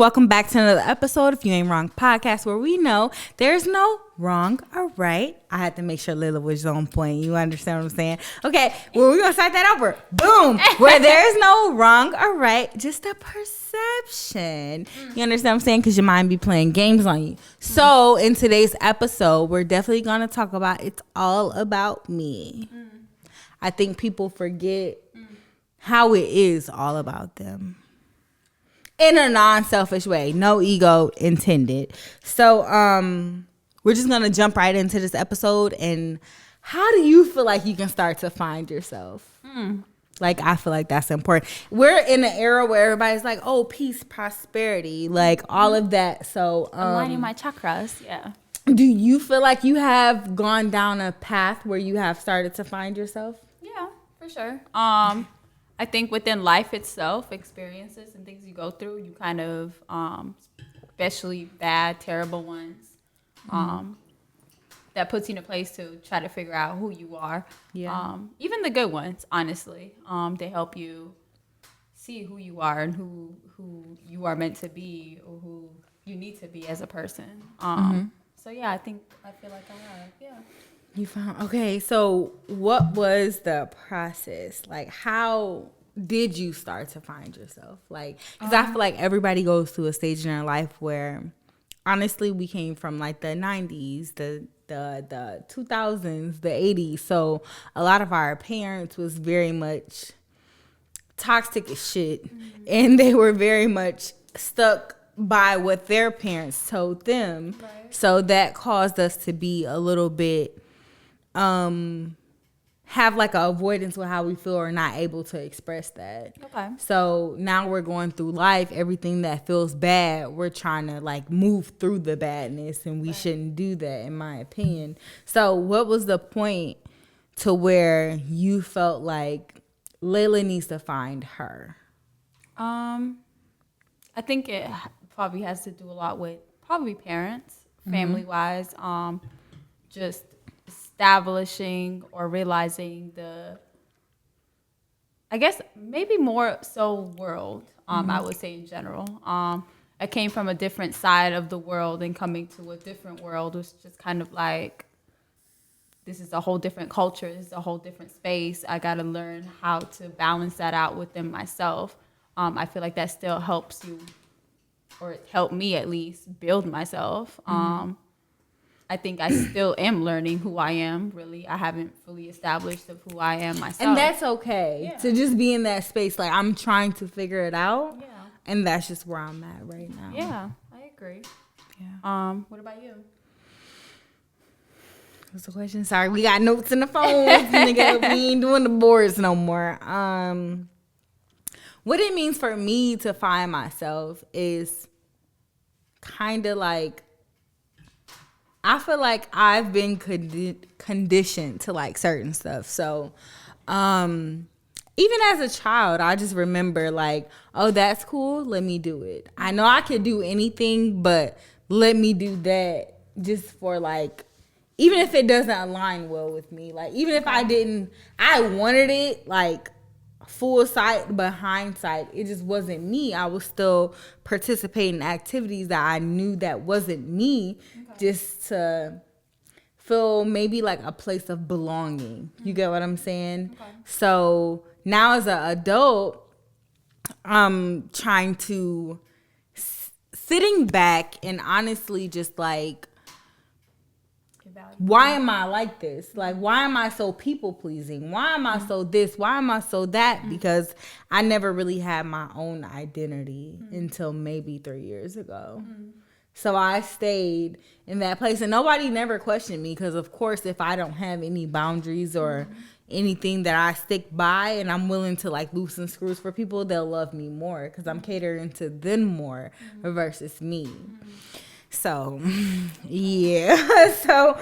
Welcome back to another episode of You Ain't Wrong podcast, where we know there's no wrong or right. I had to make sure Lila was on point. You understand what I'm saying? Okay, well, we're going to start that over. Boom. Where there's no wrong or right, just a perception. You understand what I'm saying? Because your mind be playing games on you. So in today's episode, we're definitely going to talk about it's all about me. I think people forget how it is all about them. In a non-selfish way, no ego intended. So we're just gonna jump right into this episode. And how do you feel like you can start to find yourself? Like, I feel like that's important. We're in an era where everybody's like, oh, peace, prosperity, like all of that. So aligning my chakras. Yeah. Do you feel like you have gone down a path where you have started to find yourself? Yeah, for sure. I think within life itself, experiences and things you go through, you kind of, especially bad, terrible ones, that puts you in a place to try to figure out who you are. Yeah. Even the good ones, honestly, they help you see who you are and who you are meant to be or who you need to be as a person. So yeah, I feel like I have. Yeah. You found, okay, so what was the process? Like, how did you start to find yourself? Like, because I feel like everybody goes through a stage in their life where, honestly, we came from like the 90s, the 2000s, the 80s. So a lot of our parents was very much toxic as shit. And they were very much stuck by what their parents told them. Right. So that caused us to be a little bit have like an avoidance with how we feel or not able to express that. Okay. So now we're going through life, everything that feels bad, we're trying to like move through the badness, and we shouldn't do that, in my opinion. So what was the point to where you felt like Layla needs to find her? I think it probably has to do a lot with probably parents, family-wise, just establishing or realizing I guess maybe more so world, I would say in general. I came from a different side of the world, and coming to a different world was just kind of like, this is a whole different culture, this is a whole different space. I got to learn how to balance that out within myself. I feel like that still helps you, or it helped me at least, build myself. I think I still am learning who I am, really. I haven't fully established of who I am myself. And that's okay to just be in that space. Like, I'm trying to figure it out. Yeah. And that's just where I'm at right now. Yeah, I agree. Yeah. What about you? What's the question? Sorry, we got notes in the phone. Nigga, we ain't doing the boards no more. What it means for me to find myself is kind of like, I feel like I've been conditioned to like certain stuff. So, even as a child, I just remember like, oh, that's cool. Let me do it. I know I could do anything, but let me do that just for like, even if it doesn't align well with me. Like, even if I wanted it like full sight, but hindsight, it just wasn't me. I was still participating in activities that I knew that wasn't me, just to feel maybe like a place of belonging. You get what I'm saying? Okay. So now as an adult, I'm trying to sitting back and honestly just like, why am I like this? Like, why am I so people pleasing? Why am I so this? Why am I so that? Because I never really had my own identity until maybe 3 years ago. So I stayed in that place, and nobody never questioned me, because of course, if I don't have any boundaries or anything that I stick by, and I'm willing to like loosen screws for people, they'll love me more because I'm catering to them more versus me. So, yeah. So,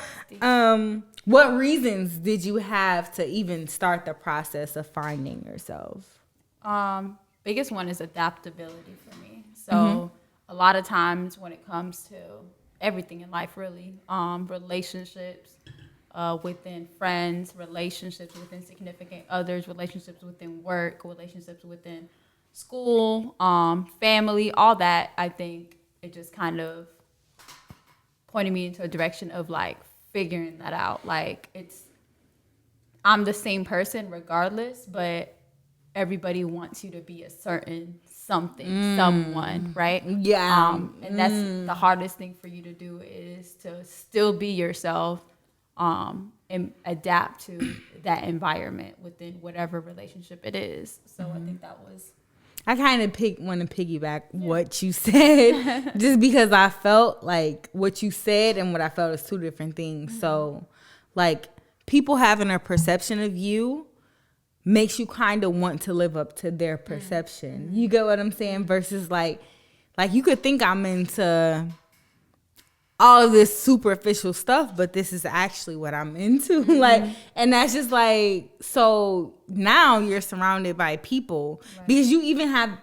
what reasons did you have to even start the process of finding yourself? Biggest one is adaptability for me. So a lot of times when it comes to everything in life, really, relationships within friends, relationships within significant others, relationships within work, relationships within school, family, all that, I think it just kind of pointed me into a direction of like figuring that out. Like I'm the same person regardless, but everybody wants you to be a certain something, someone, right? Yeah. And that's the hardest thing for you to do, is to still be yourself, and adapt to that environment within whatever relationship it is. So I think that was. I kind of want to piggyback what you said, just because I felt like what you said and what I felt is two different things. So, like, people having a perception of you makes you kind of want to live up to their perception. You get what I'm saying? Versus like you could think I'm into all of this superficial stuff, but this is actually what I'm into. Like, and that's just like, so now you're surrounded by people, because you even have,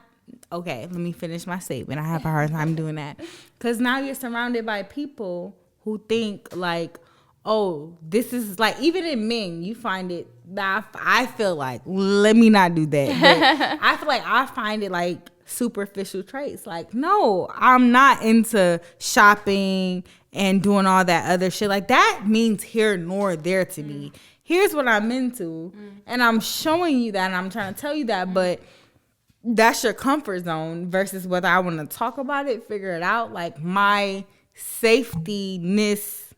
okay, let me finish my statement. I have a hard time doing that. Because now you're surrounded by people who think like, oh, this is like, even in men, you find it, I feel like, let me not do that. But I feel like I find it like superficial traits. Like, no, I'm not into shopping and doing all that other shit. Like, that means here nor there to me. Here's what I'm into. And I'm showing you that, and I'm trying to tell you that, but that's your comfort zone versus whether I want to talk about it, figure it out. Like, my safetyness,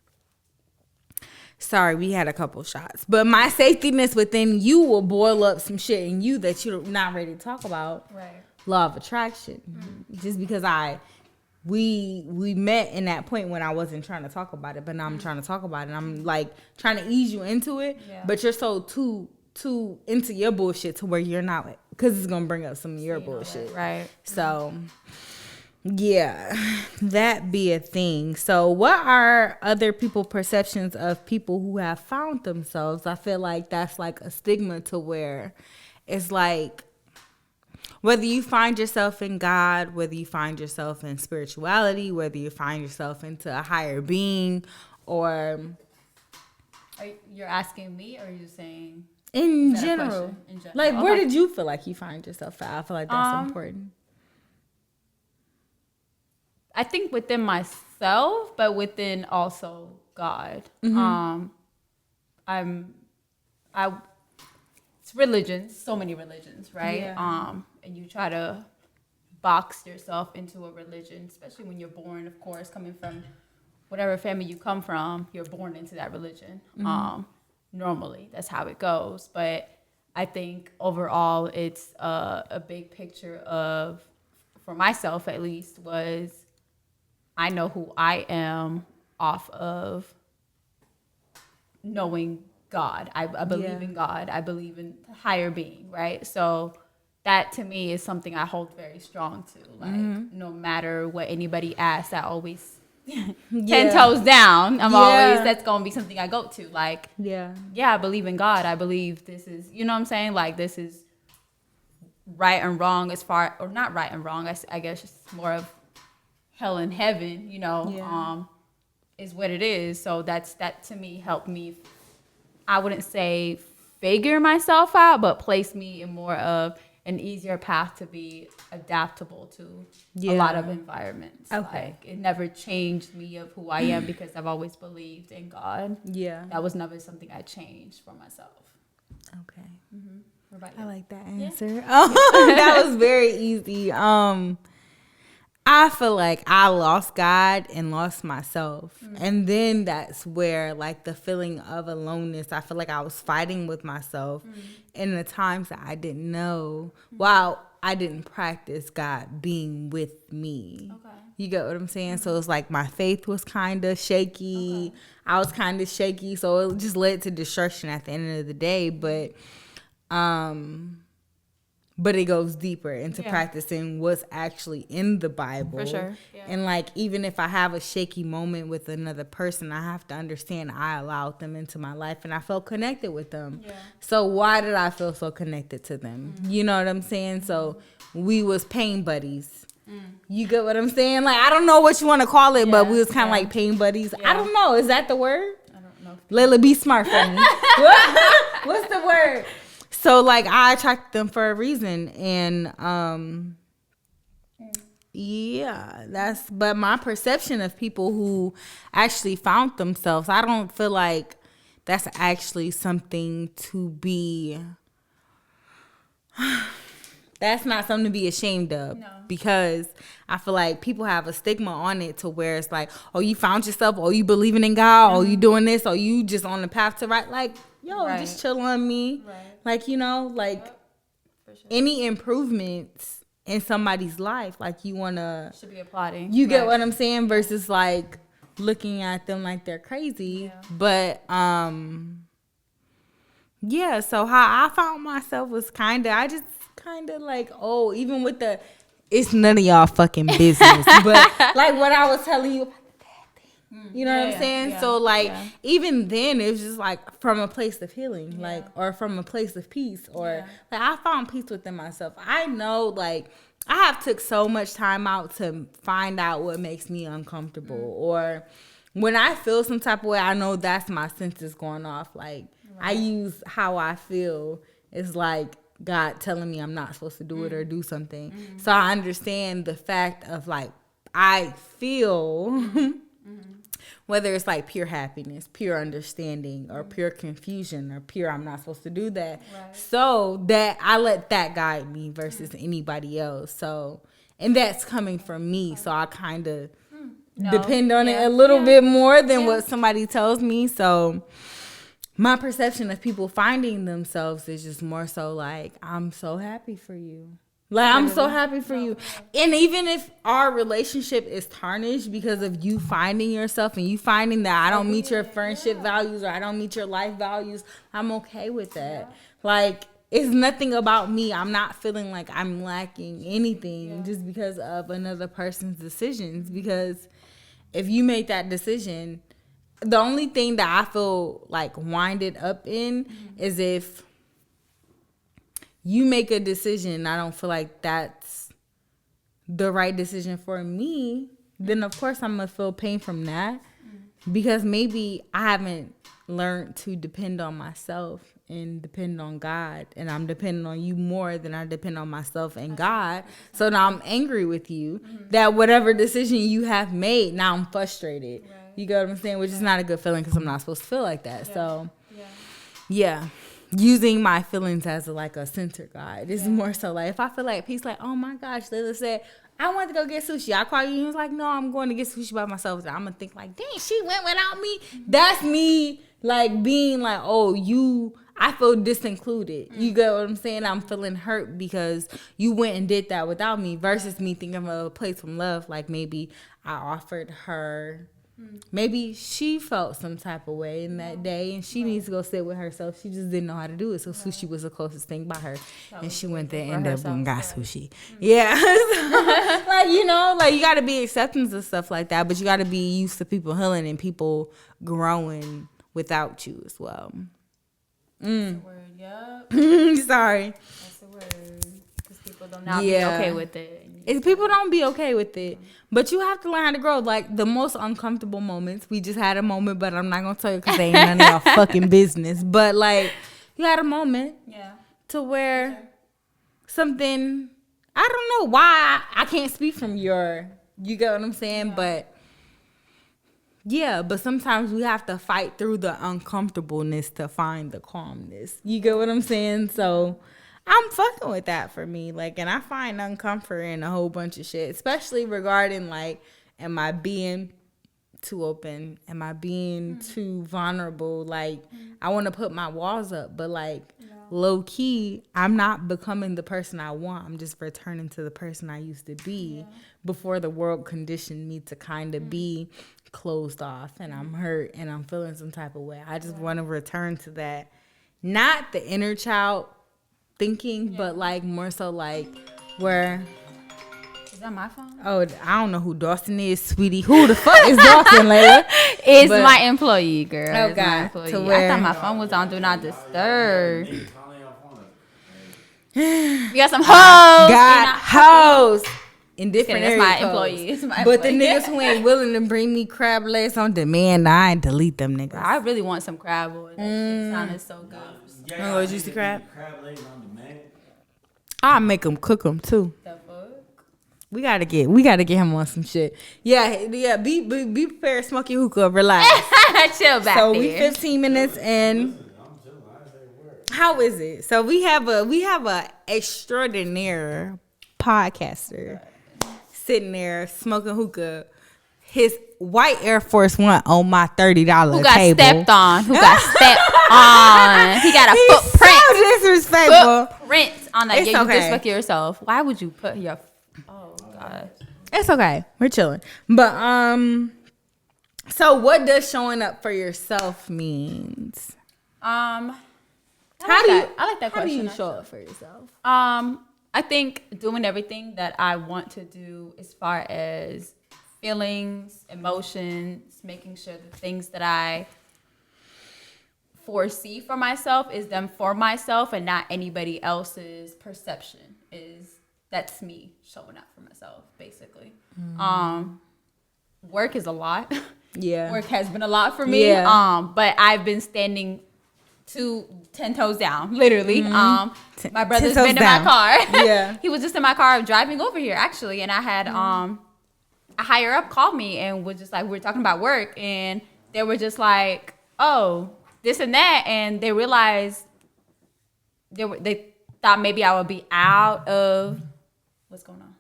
sorry, we had a couple shots, but my safetyness within you will boil up some shit in you that you're not ready to talk about. Right. Law of attraction. Just because we met in that point when I wasn't trying to talk about it, but now I'm trying to talk about it. I'm like trying to ease you into it, but you're so too into your bullshit to where you're not, because it's gonna bring up some of your bullshit. Right. So yeah, that be a thing. So what are other people's perceptions of people who have found themselves? I feel like that's like a stigma to where it's like, whether you find yourself in God, whether you find yourself in spirituality, whether you find yourself into a higher being, or You're asking me, or are you saying in general? Like, okay. Where did you feel like you find yourself at? I feel like that's important. I think within myself, but within also God. It's religions, so many religions, right? Yeah. And you try to box yourself into a religion, especially when you're born, of course, coming from whatever family you come from, you're born into that religion. Normally, that's how it goes. But I think overall, it's a big picture of, for myself at least, was I know who I am off of knowing God. I believe in God. I believe in higher being, right? So that to me is something I hold very strong to. Like, no matter what anybody asks, I always 10 toes down. Always, that's going to be something I go to. Like, I believe in God. I believe this is, you know what I'm saying? Like, this is right and wrong as far, or not right and wrong. I guess it's more of hell and heaven, you know, is what it is. So that to me helped me, I wouldn't say figure myself out, but place me in more of an easier path to be adaptable to a lot of environments. Okay. Like, it never changed me of who I am because I've always believed in God. Yeah. That was never something I changed for myself. Okay. What about you? I like that answer. That was very easy. I feel like I lost God and lost myself. And then that's where, like, the feeling of aloneness, I feel like I was fighting with myself in the times that I didn't know. While I didn't practice God being with me. Okay. You get what I'm saying? So it's like my faith was kind of shaky. Okay. I was kind of shaky. So it just led to destruction at the end of the day. But it goes deeper into practicing what's actually in the Bible. For sure. Yeah. And like, even if I have a shaky moment with another person, I have to understand I allowed them into my life and I felt connected with them. Yeah. So why did I feel so connected to them? You know what I'm saying? So we was pain buddies. You get what I'm saying? Like, I don't know what you want to call it, but we was kind of like pain buddies. I don't know. Is that the word? I don't know. Layla, be smart for me. What's the word? So like I attracted them for a reason, and yeah, but my perception of people who actually found themselves, I don't feel like that's actually something to be. That's not something to be ashamed of. No. Because I feel like people have a stigma on it to where it's like, oh, you found yourself, oh, you believing in God, oh, you doing this, oh, you just on the path to right. Like, yo, just chill on me. Right. Like, you know, like for sure. Any improvements in somebody's life, like you want to. Should be applauding. You get what I'm saying? Versus like looking at them like they're crazy. Yeah. But, yeah, so how I found myself was I just like, oh, even with the, it's none of y'all fucking business. But like what I was telling you about the bad thing. You know what I'm saying? Yeah, so like even then it was just like from a place of healing, like, or from a place of peace, or like I found peace within myself. I know like I have took so much time out to find out what makes me uncomfortable, or when I feel some type of way, I know that's my senses going off. Like I use how I feel. It's like God telling me I'm not supposed to do it or do something. Mm-hmm. So I understand the fact of like, I feel whether it's like pure happiness, pure understanding, or pure confusion, or pure I'm not supposed to do that. Right. So that I let that guide me versus anybody else. So, and that's coming from me. So I kind of depend on it a little bit more than what somebody tells me. So my perception of people finding themselves is just more so like, I'm so happy for you. Like, I'm so happy for you. And even if our relationship is tarnished because of you finding yourself and you finding that I don't meet your friendship values or I don't meet your life values, I'm okay with that. Like, it's nothing about me. I'm not feeling like I'm lacking anything just because of another person's decisions. Because if you make that decision, the only thing that I feel like winded up in is if you make a decision, I don't feel like that's the right decision for me, then of course I'm going to feel pain from that because maybe I haven't learned to depend on myself and depend on God, and I'm depending on you more than I depend on myself and God. So now I'm angry with you that whatever decision you have made, now I'm frustrated. Right. You get what I'm saying? Which is not a good feeling because I'm not supposed to feel like that. Yeah. So, yeah. Using my feelings as like a center guide. This is more so like if I feel like peace, like, oh my gosh, Layla said, I want to go get sushi. I call you and he was like, no, I'm going to get sushi by myself. And I'm going to think like, dang, she went without me. That's me like being like, oh, I feel disincluded. You get what I'm saying? I'm feeling hurt because you went and did that without me versus me thinking of a place from love. Like maybe I offered her. Maybe she felt some type of way in that day and she needs to go sit with herself. She just didn't know how to do it. So sushi was the closest thing by her. And she went there and ended up and got sushi. Yeah. Like, you know, like you got to be accepting of stuff like that. But you got to be used to people healing and people growing without you as well. That's the word, yep. Sorry. That's the word. Because people don't be okay with it. If people don't be okay with it. But you have to learn how to grow. Like, the most uncomfortable moments. We just had a moment, but I'm not going to tell you because they ain't none of y'all fucking business. But, like, you had a moment to where something, I don't know why I can't speak from you get what I'm saying? But, yeah, but sometimes we have to fight through the uncomfortableness to find the calmness. You get what I'm saying? So I'm fucking with that for me. Like, and I find uncomfort in a whole bunch of shit, especially regarding, like, am I being too open? Am I being too vulnerable? Like, I want to put my walls up, but, like, low key, I'm not becoming the person I want. I'm just returning to the person I used to be before the world conditioned me to kind of be closed off and I'm hurt and I'm feeling some type of way. I just want to return to that. Not the inner child thinking, but like more so like where is that my phone? Oh, I don't know who Dawson is, sweetie. Who the fuck is Dawson, Layla? It's my employee, girl. Oh God, to where I thought my phone was on Do Not Disturb. We got some hoes. Got hoes in different areas. That's my employee. It's my but the niggas who ain't willing to bring me crab legs on demand, I ain't delete them niggas. I really want some crab oil. That shit sounded so good. You know juicy crab? Crab legs on demand. I'll make them cook them too. The fuck? We gotta get him on some shit. Yeah. Be prepared, smoky hookah, relax. Chill back So there. we 15 minutes in. How is it? So we have a extraordinaire podcaster sitting there smoking hookah. His white Air Force One on my $30 Who got table. stepped on? Who got stepped on? He got a He's footprint. so disrespectful. Footprint on that. It's Yeah, you okay. disrespect yourself. Why would you put your? Oh God. It's okay. We're chilling. But so what does showing up for yourself means? I like that question. How do you show actually. up for yourself? I think doing everything that I want to do as far as feelings, emotions, making sure the things that I foresee for myself is them for myself and not anybody else's perception. That's me showing up for myself, basically. Work is a lot. Yeah. Work has been a lot for me. Yeah. But I've been standing 10 toes down, literally. My brother's 10 toes been in down. my car. Yeah. He was just in my car driving over here, actually, and I had a higher up called me and was just like, we were talking about work, and they were just like, oh, this and that, and they realized they thought maybe I would be out of what's going on.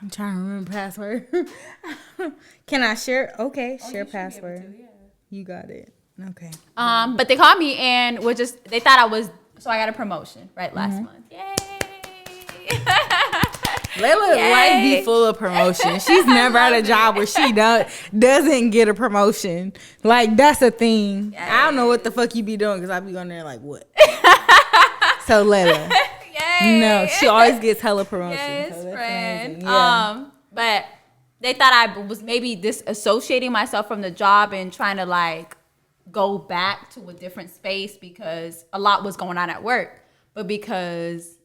I'm trying to remember password. Can I share? Okay, share You should be able password. to, yeah. You got it. Okay. But they called me and they thought I was, so I got a promotion last month. Yay! Layla's life be full of promotion. She's never had a job where she doesn't get a promotion. Like, that's a thing. Yay. I don't know what the fuck you be doing because I be going there like, what? So, Layla. Yay! No, she always gets hella promotions. Yes, so that's friend. amazing. Yeah. But they thought I was maybe disassociating myself from the job and trying to like go back to a different space because a lot was going on at work. But because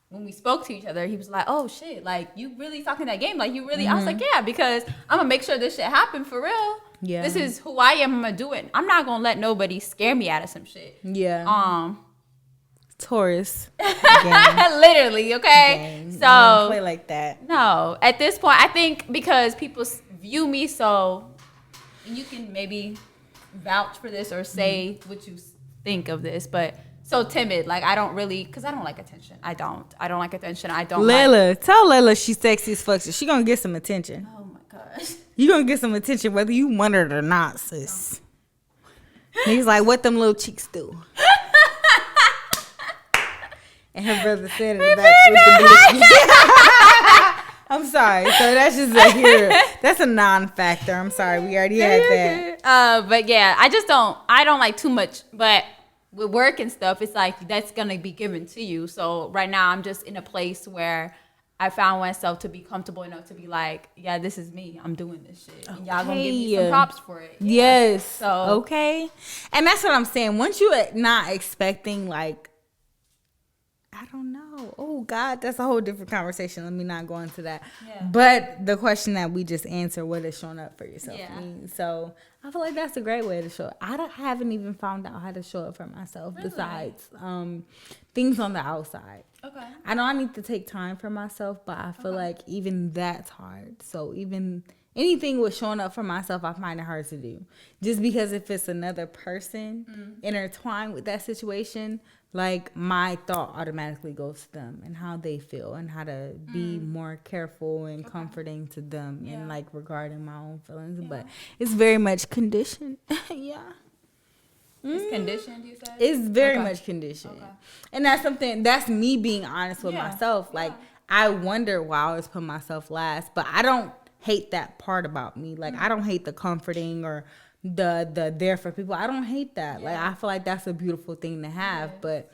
when we spoke to each other, he was like, oh shit, like you really talking that game? Like you really, I was like, yeah, because I'm gonna make sure this shit happen for real. Yeah. This is who I am, I'm gonna do it. I'm not gonna let nobody scare me out of some shit. Yeah. Taurus. Literally, okay? Gang. You So don't play like that. no, at this point, I think because people view me so, and you can maybe vouch for this or say what you think of this, but so timid. Like I don't really, because I don't like attention. I don't like attention. I don't. Layla, tell Layla she's sexy as fuck. So she gonna get some attention. Oh my gosh. You gonna get some attention whether you want it or not, sis. He's like, what them little cheeks do? And her brother said in the back with the blicky. I'm sorry. So that's just that's a non-factor. I'm sorry. We already had that. But yeah, I don't like too much, but with work and stuff, it's like that's gonna be given to you. So right now I'm just in a place where I found myself to be comfortable enough to be like, yeah, this is me. I'm doing this shit. And y'all gonna give me some props for it. Yeah. Yes. So okay. And that's what I'm saying. Once you're not expecting like, I don't know. Oh God, that's a whole different conversation. Let me not go into that. Yeah. But the question that we just answered, what is showing up for yourself Yeah. mean? So I feel like that's a great way to show up. I haven't even found out how to show up for myself Really? besides things on the outside. okay. I know I need to take time for myself, but I feel like even that's hard. So even anything with showing up for myself, I find it hard to do. Just because if it's another person intertwined with that situation, like my thought automatically goes to them and how they feel and how to be more careful and comforting to them and like regarding my own feelings. But it's very much conditioned. Yeah. It's conditioned, you said? It's very Okay. much conditioned. Okay. And that's me being honest with Yeah. myself. Like, I wonder why I always put myself last, but I don't hate that part about me. Like, I don't hate the comforting or the there for people. I don't hate that. Like, I feel like that's a beautiful thing to have. But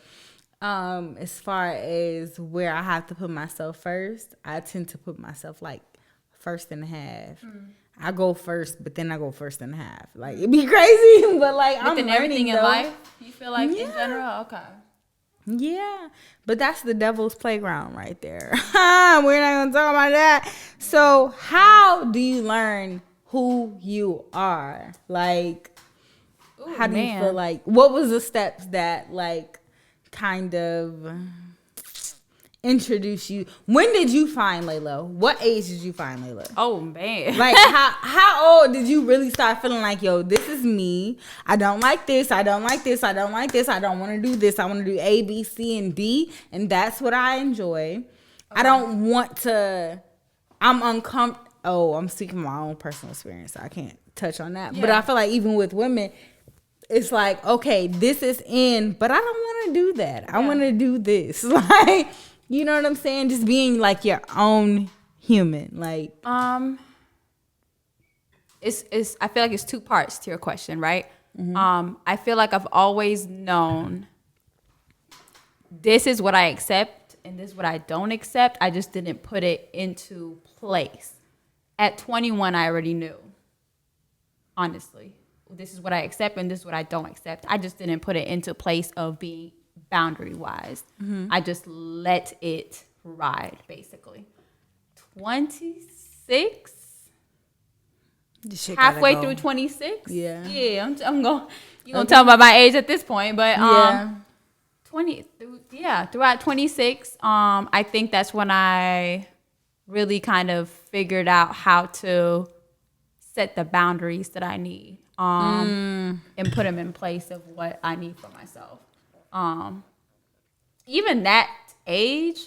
as far as where I have to put myself first, I tend to put myself like first and a half. I go first, but then I go first and a half. Like, it'd be crazy, but like I'm Within learning, everything in though. life, you feel like in Yeah. general? Okay. Yeah, but that's the devil's playground right there. We're not gonna talk about that. So how do you learn who you are? Like, Ooh, How do you man. feel like, what was the steps that like kind of introduce you? When did you find Layla? What age did you find Layla? Oh man. Like how old did you really start feeling like, yo, this is me. I don't like this. I don't like this. I don't like this. I don't want to do this. I want to do A, B, C, and D. And that's what I enjoy. Okay. I don't want to, I'm uncomfortable. Oh, I'm speaking my own personal experience. So I can't touch on that. Yeah. But I feel like even with women, it's like, okay, this is in, but I don't want to do that. Yeah. I want to do this. Like, you know what I'm saying? Just being like your own human. Like, it's I feel like it's two parts to your question, right? Mm-hmm. I feel like I've always known this is what I accept and this is what I don't accept. I just didn't put it into place. At 21, I already knew, honestly. This is what I accept and this is what I don't accept. I just didn't put it into place of being boundary-wise. Mm-hmm. I just let it ride, basically. 26? Halfway through 26? Yeah. Yeah, I'm going, you're going to tell me about my age at this point, but yeah. Throughout 26, I think that's when I really kind of figured out how to set the boundaries that I need and put them in place of what I need for myself. Even that age,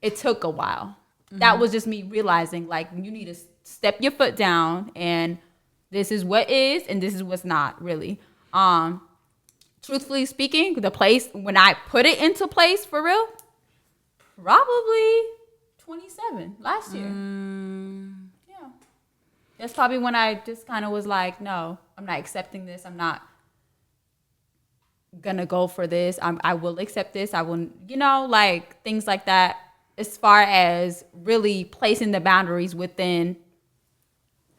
it took a while. Mm-hmm. That was just me realizing, like, you need to step your foot down and this is what is and this is what's not, really. Truthfully speaking, the place, when I put it into place for real, probably 27 last year. Yeah. That's probably when I just kind of was like, no, I'm not accepting this. I'm not gonna go for this. I will accept this. I will, like things like that, as far as really placing the boundaries within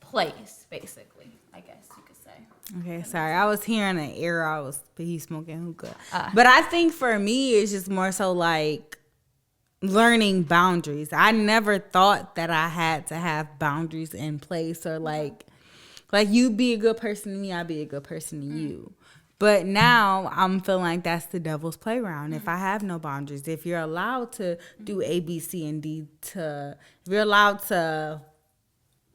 place, basically, I guess you could say. Okay, sorry. I was hearing an error. He's smoking hookah. But I think for me, it's just more so like learning boundaries. I never thought that I had to have boundaries in place, or like you be a good person to me, I'll be a good person to you. But now I'm feeling like that's the devil's playground. If I have no boundaries, if you're allowed to do A, B, C, and D, if you're allowed to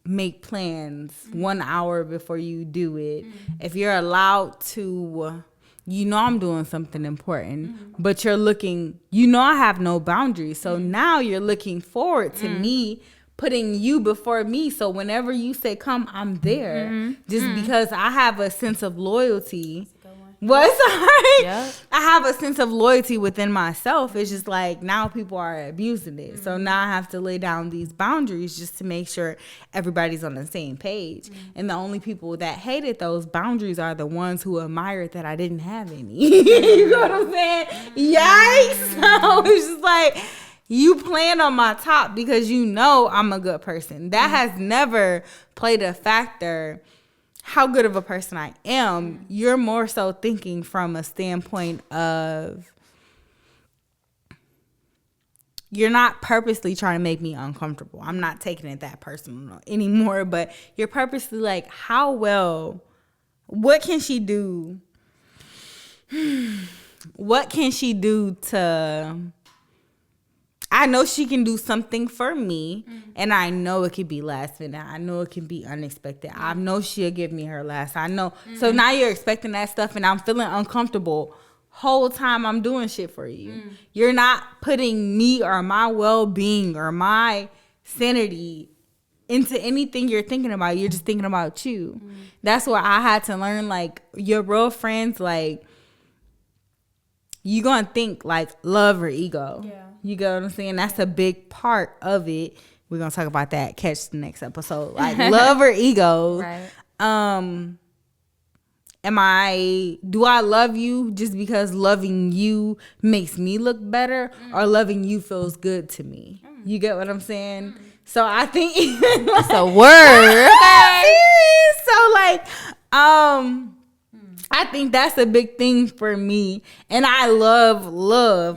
make plans 1 hour before you do it, if you're allowed to, I'm doing something important, but you're looking, I have no boundaries. So now you're looking forward to me putting you before me. So whenever you say come, I'm there. Just because I have a sense of loyalty. What's alright? Yep. I have a sense of loyalty within myself. It's just like now people are abusing it. So now I have to lay down these boundaries just to make sure everybody's on the same page. And the only people that hated those boundaries are the ones who admired that I didn't have any. You know what I'm saying? Yikes! So it's just like, you playing on my top because I'm a good person. That has never played a factor how good of a person I am. You're more so thinking from a standpoint of you're not purposely trying to make me uncomfortable. I'm not taking it that personal anymore, but you're purposely like, what can she do? What can she do to... I know she can do something for me, and I know it could be last minute. I know it can be unexpected. I know she'll give me her last. I know. So now you're expecting that stuff, and I'm feeling uncomfortable whole time I'm doing shit for you. You're not putting me or my well-being or my sanity into anything you're thinking about. You're just thinking about you. That's where I had to learn, like, your real friends, like, you gonna think like love or ego. Yeah. You get what I'm saying? That's a big part of it. We're gonna talk about that. Catch the next episode. Like love or ego. Right. Do I love you just because loving you makes me look better, or loving you feels good to me? You get what I'm saying? So I think that's a word. So like, I think that's a big thing for me. And I love,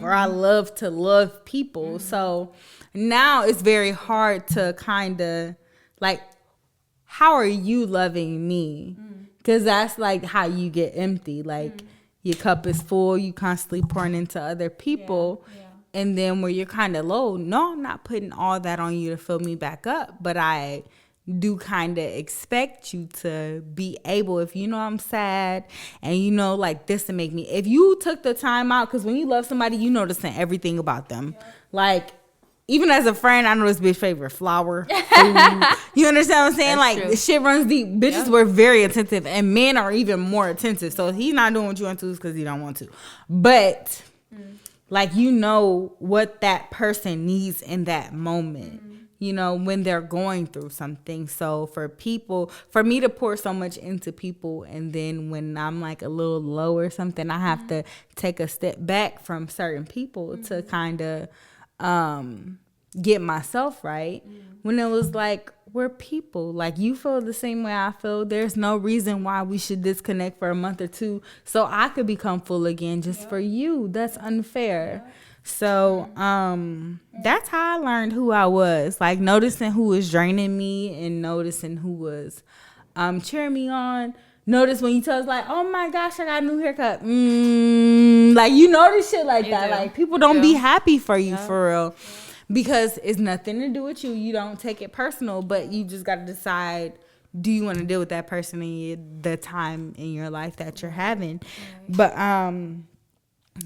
or I love to love people. So now it's very hard to kind of like, how are you loving me? Because that's like how you get empty. Like your cup is full, you constantly pouring into other people. Yeah. And then when you're kind of low, no, I'm not putting all that on you to fill me back up. But I do kind of expect you to be able, if you know I'm sad and you know like this to make me, if you took the time out, because when you love somebody, you noticing everything about them. Like, even as a friend, I know this bitch favorite flower, food. You understand what I'm saying? That's like, true. the shit runs deep. Bitches were very attentive, and men are even more attentive. So if he's not doing what you want to, it's because he don't want to. But, like, you know what that person needs in that moment, you know, when they're going through something. So for me to pour so much into people, and then when I'm, like, a little low or something, I have to take a step back from certain people to kind of get myself right. When it was like, we're people, like, you feel the same way I feel. There's no reason why we should disconnect for a month or two so I could become full again just for you. That's unfair. So that's how I learned who I was, like noticing who was draining me and noticing who was cheering me on. Notice when you tell us like, oh my gosh, I got a new haircut. Like, you notice shit like that. Like, people don't be happy for you for real. Because it's nothing to do with you. You don't take it personal, but you just got to decide, do you want to deal with that person in the time in your life that you're having? But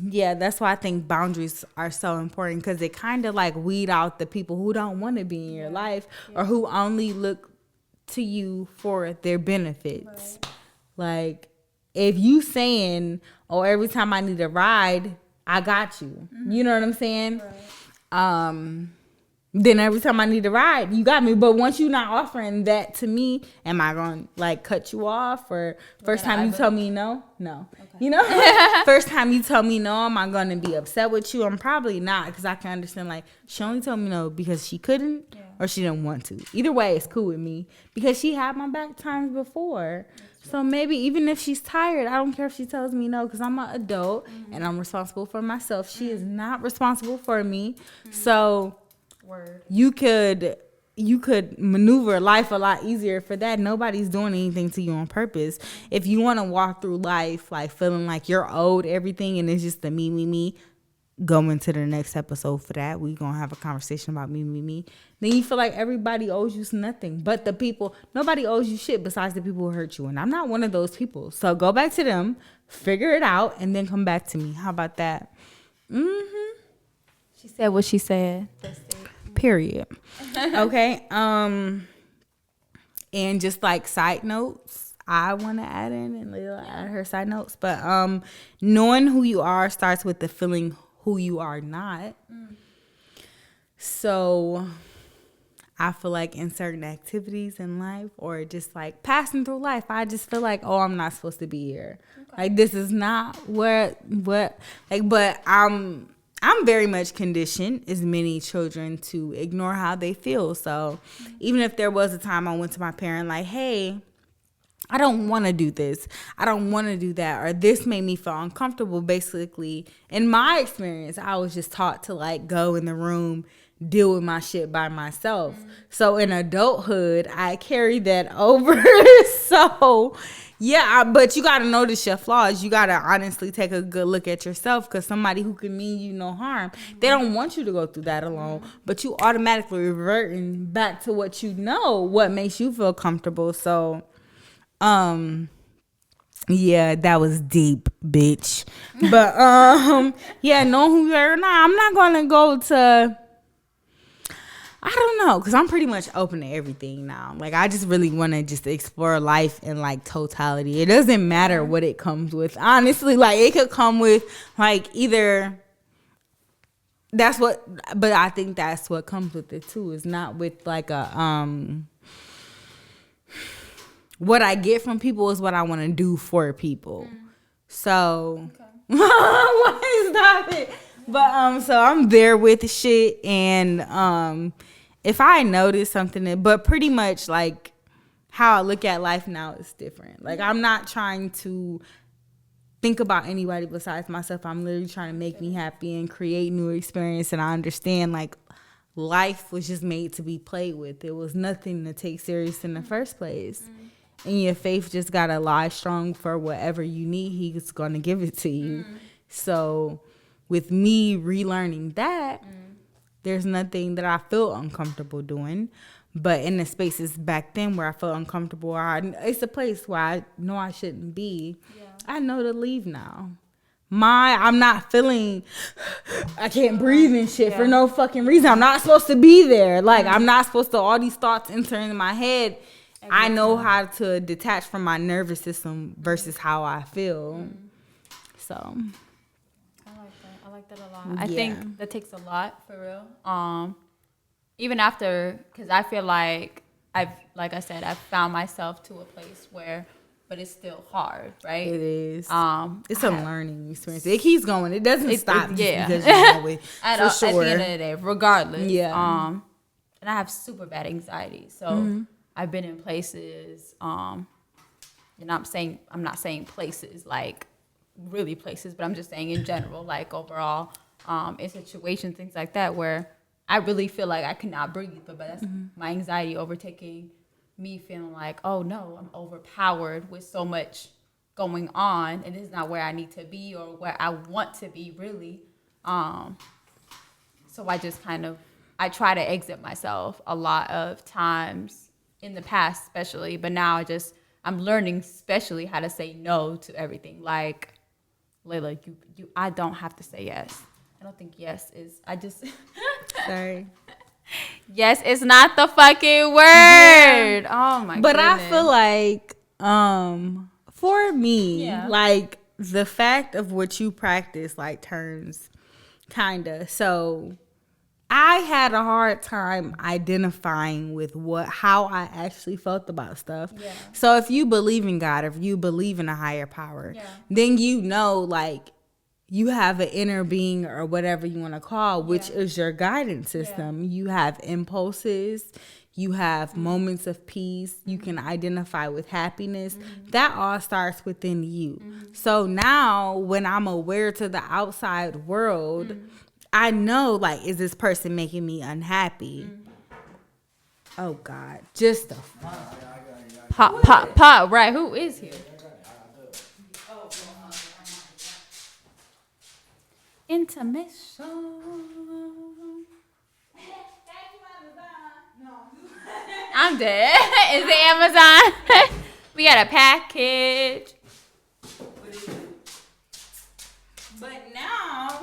yeah, that's why I think boundaries are so important, because it kind of like weed out the people who don't want to be in your life or who only look to you for their benefits. Like, if you saying, oh, every time I need a ride, I got you. You know what I'm saying? Then every time I need a ride, you got me. But once you're not offering that to me, am I going to like cut you off? Or first time you tell me no? No. Okay. You know? First time you tell me no, am I going to be upset with you? I'm probably not, because I can understand like she only told me no because she couldn't or she didn't want to. Either way, it's cool with me because she had my back times before. So maybe even if she's tired, I don't care if she tells me no, because I'm an adult and I'm responsible for myself. She is not responsible for me. So you could maneuver life a lot easier for that. Nobody's doing anything to you on purpose. If you want to walk through life like feeling like you're owed everything and it's just the me, go into the next episode for that. We're going to have a conversation about me. Then you feel like everybody owes you nothing but the people. Nobody owes you shit besides the people who hurt you. And I'm not one of those people. So go back to them, figure it out, and then come back to me. How about that? She said what she said. Period. Okay. And just like side notes, I want to add in, and Layla add her side notes. But knowing who you are starts with the feeling who you are not. So I feel like in certain activities in life, or just like passing through life, I just feel like, oh, I'm not supposed to be here. Okay. Like, this is not what like, but I'm very much conditioned, as many children, to ignore how they feel. So even if there was a time I went to my parent like, hey, I don't want to do this, I don't want to do that, or this made me feel uncomfortable. Basically, in my experience, I was just taught to like go in the room, deal with my shit by myself. So in adulthood, I carried that over. So yeah, but you got to notice your flaws. You got to honestly take a good look at yourself, because somebody who can mean you no harm, they don't want you to go through that alone. But you automatically reverting back to what you know, what makes you feel comfortable. So yeah, that was deep, bitch. But yeah, know who you are. Nah, I'm not gonna go to, I don't know, because I'm pretty much open to everything now. Like, I just really want to just explore life in like totality. It doesn't matter what it comes with, honestly. Like, it could come with like either, that's what, but I think that's what comes with it too. It's not with like a what I get from people is what I want to do for people. So why stop it? But so I'm there with shit, and if I notice something, but pretty much like how I look at life now is different. Like, I'm not trying to think about anybody besides myself. I'm literally trying to make me happy and create new experience. And I understand like life was just made to be played with. It was nothing to take serious in the first place. and your faith just gotta lie strong for whatever you need. He's gonna give it to you. So with me relearning that, there's nothing that I feel uncomfortable doing. But in the spaces back then where I felt uncomfortable, it's a place where I know I shouldn't be. Yeah. I know to leave now. I'm not feeling, I can't breathe and shit for no fucking reason. I'm not supposed to be there. Like, I'm not supposed to, all these thoughts enter into my head. I know how to detach from my nervous system versus how I feel. So. I like that a lot. I think that takes a lot, for real. Even after, because I feel like like I said, I've found myself to a place where, but it's still hard, right? It is. It's a learning experience. It keeps going. It doesn't stop just because you know it. At the end of the day, regardless. Yeah. And I have super bad anxiety, so I've been in places. And I'm not saying places like really places, but I'm just saying in general, like overall, in situations, things like that, where I really feel like I cannot breathe, but that's my anxiety overtaking me, feeling like, oh no, I'm overpowered with so much going on, and this is not where I need to be or where I want to be, really. So I try to exit myself a lot of times in the past, especially, but now I'm learning, especially how to say no to everything. Like, Layla, I don't have to say yes. I don't think yes is. Sorry. Yes, it's not the fucking word. Yeah. Oh my god. But goodness. I feel like, for me, like the fact of what you practice, like turns kinda. So I had a hard time identifying with how I actually felt about stuff. Yeah. So if you believe in God, if you believe in a higher power, then you know, like, you have an inner being or whatever you want to call, which is your guidance system. Yeah. You have impulses. You have moments of peace. You can identify with happiness. That all starts within you. So now when I'm aware to the outside world, I know, like, is this person making me unhappy? Oh, God. Just the pop. Right. Who is here? Intermission. I'm dead. Is it Amazon? We got a package. But now,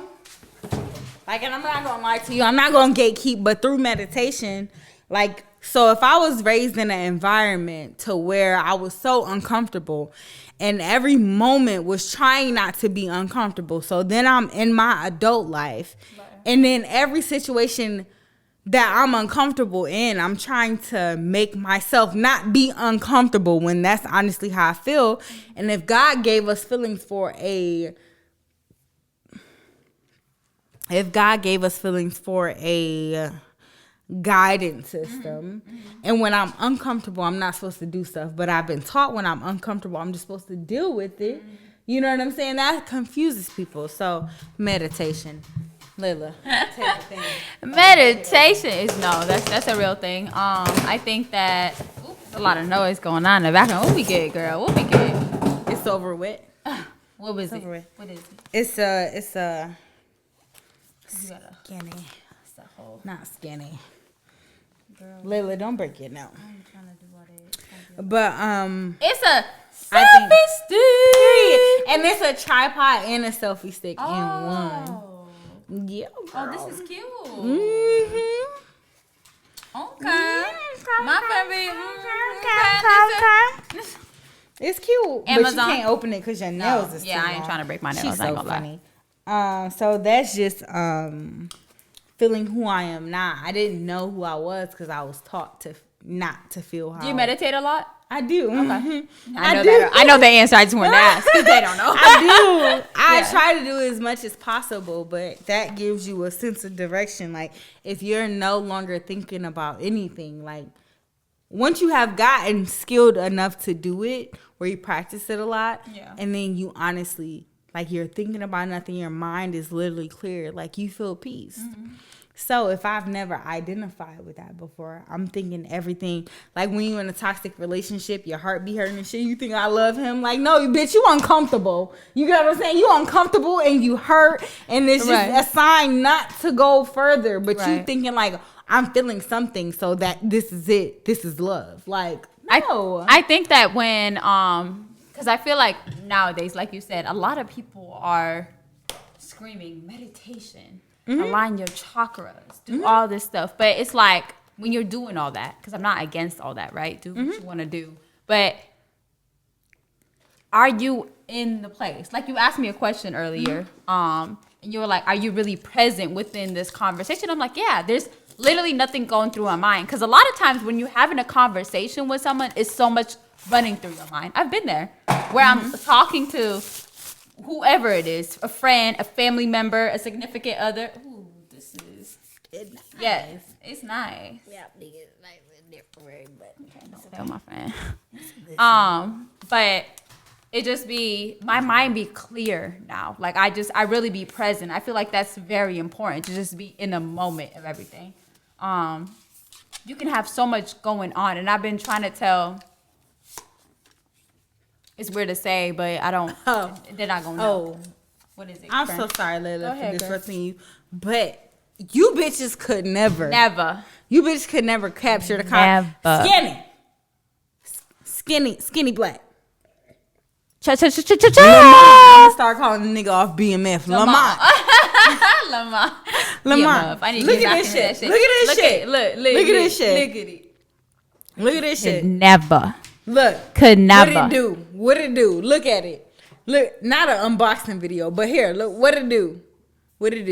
like, and I'm not gonna lie to you, I'm not gonna gatekeep, but through meditation, like, so if I was raised in an environment to where I was so uncomfortable and every moment was trying not to be uncomfortable, so then I'm in my adult life, and then every situation that I'm uncomfortable in, I'm trying to make myself not be uncomfortable when that's honestly how I feel. And if God gave us feelings for a guidance system, and when I'm uncomfortable, I'm not supposed to do stuff, but I've been taught when I'm uncomfortable, I'm just supposed to deal with it. You know what I'm saying? That confuses people. So meditation. Layla, take the thing. Meditation is that's a real thing. I think that a lot of noise going on in the background. What we get, girl? What we get? It's over with. What was it? What is it? It's a skinny. Not skinny. Girl. Layla, don't break it now. I'm trying to do all that. But it's a selfie stick. And it's a tripod and a selfie stick in one. Yeah. Girl. Oh, this is cute. Mm-hmm. Okay. My favorite. It's cute. Amazon. But you can't open it because your nails is too long. I ain't trying to break my nails. She's I ain't so gonna lie. So that's just feeling who I am now. I didn't know who I was because I was taught to not to feel how. Do you meditate a lot? I do. Okay. I know the answer. I just want to ask because they don't know. I do. I try to do as much as possible, but that gives you a sense of direction. Like, if you're no longer thinking about anything, like, once you have gotten skilled enough to do it, where you practice it a lot, and then you honestly, like, you're thinking about nothing, your mind is literally clear, like, you feel peace. So if I've never identified with that before, I'm thinking everything, like when you're in a toxic relationship, your heart be hurting and shit, you think I love him. Like, no, bitch, you uncomfortable. You get what I'm saying? You uncomfortable and you hurt, and it's just a sign not to go further. But you thinking like, I'm feeling something, so that this is it. This is love. Like, no. I think that when, because I feel like nowadays, like you said, a lot of people are screaming meditation. Align your chakras, do all this stuff. But it's like when you're doing all that, because I'm not against all that, right? Do what you want to do. But are you in the place? Like you asked me a question earlier, and you were like, are you really present within this conversation? I'm like, yeah, there's literally nothing going through my mind. Because a lot of times when you're having a conversation with someone, it's so much running through your mind. I've been there where I'm talking to whoever it is, a friend, a family member, a significant other. Ooh, this is nice. Yes, it's nice. Yeah, it's nice and different, but okay, don't tell my friend. But it just be my mind be clear now. Like I really be present. I feel like that's very important to just be in the moment of everything. You can have so much going on, and I've been trying to tell. It's weird to say, but I don't. They're not gonna know. What is it? I'm so sorry, Layla, for disrupting you, but you bitches could never. You bitches could never capture the skinny black. Cha. I'm gonna start calling the nigga off BMF. Lamont. I need Look at this shit. Look at this shit. Look at this shit. Look at it. Look at this shit. Never. Look. Could never. What it do? Look at it. Look, not an unboxing video, but here, look what it do. What it do.